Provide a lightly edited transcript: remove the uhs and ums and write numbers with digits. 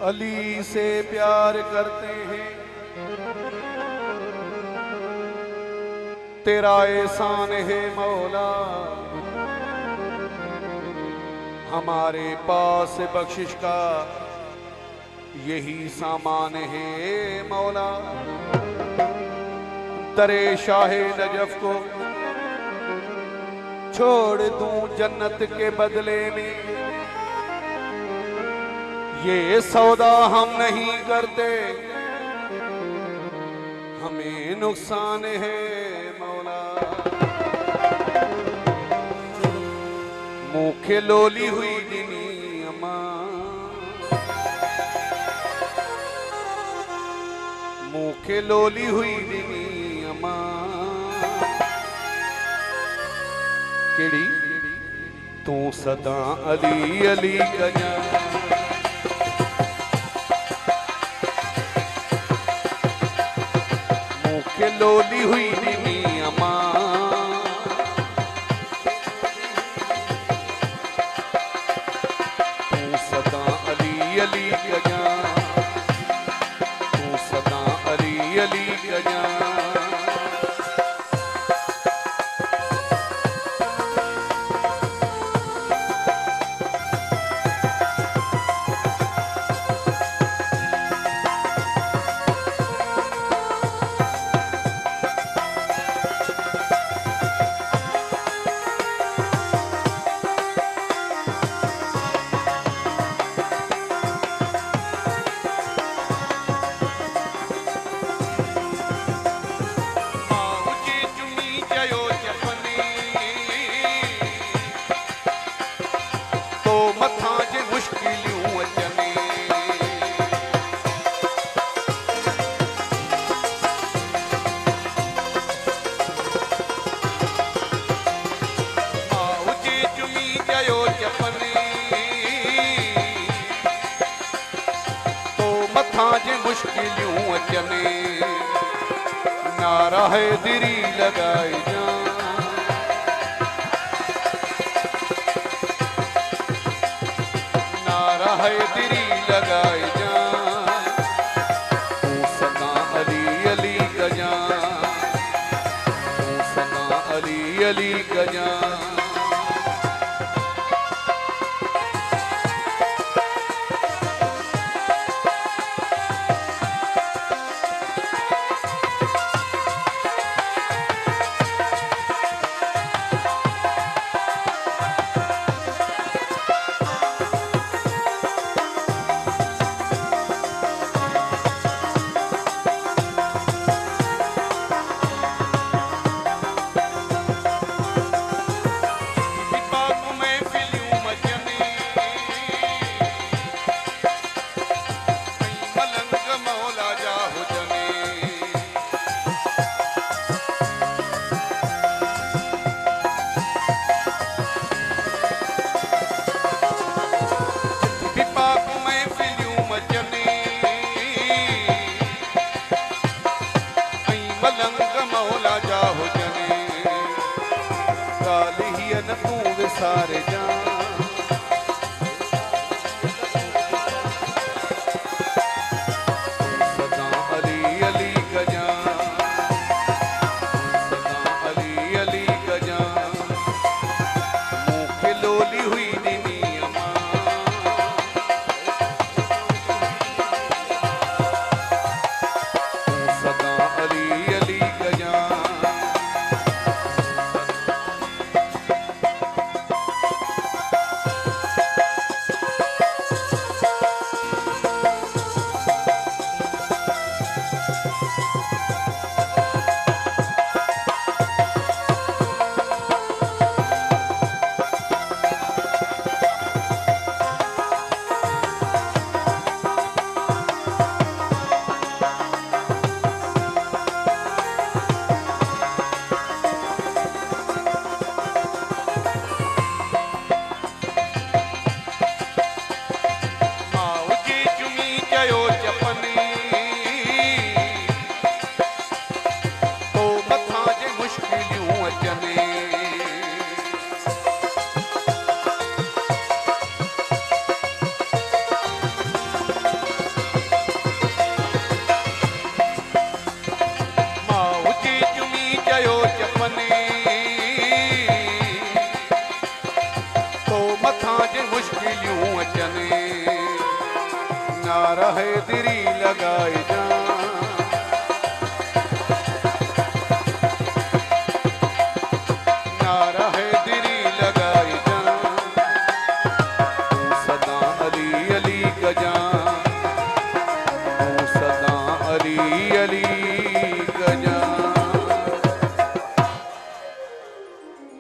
अली से प्यार करते हैं, तेरा एहसान है मौला, हमारे पास बख्शिश का यही सामान है मौला। दरे शाहे नजफ को छोड़ दूं जन्नत के बदले में, ये सौदा हम नहीं करते, हमें नुकसान है मौला। मुखे लोली हुई दिनी अम्मा, मुखे लोली हुई दिनी अम्मा, केड़ी तू सदा अली अली कजा, मुखे लोली हुई दिनी अम्मा, तू सदा अली अली कजा, तू सदा अली अली कजा। मुश्किलों अचने नारा है दिरी लगाए जा, नारा है दिरी लगाए जा, तू सदा अली अली गजा, तू सदा अली अली गजा। सारे जान सदा अली अली गजा, सदा अली अली गजा, मुखे लोली हुई दिनी अम्मा, सदा अली अली गजा। नारा हैदरी लगाए जा। नारा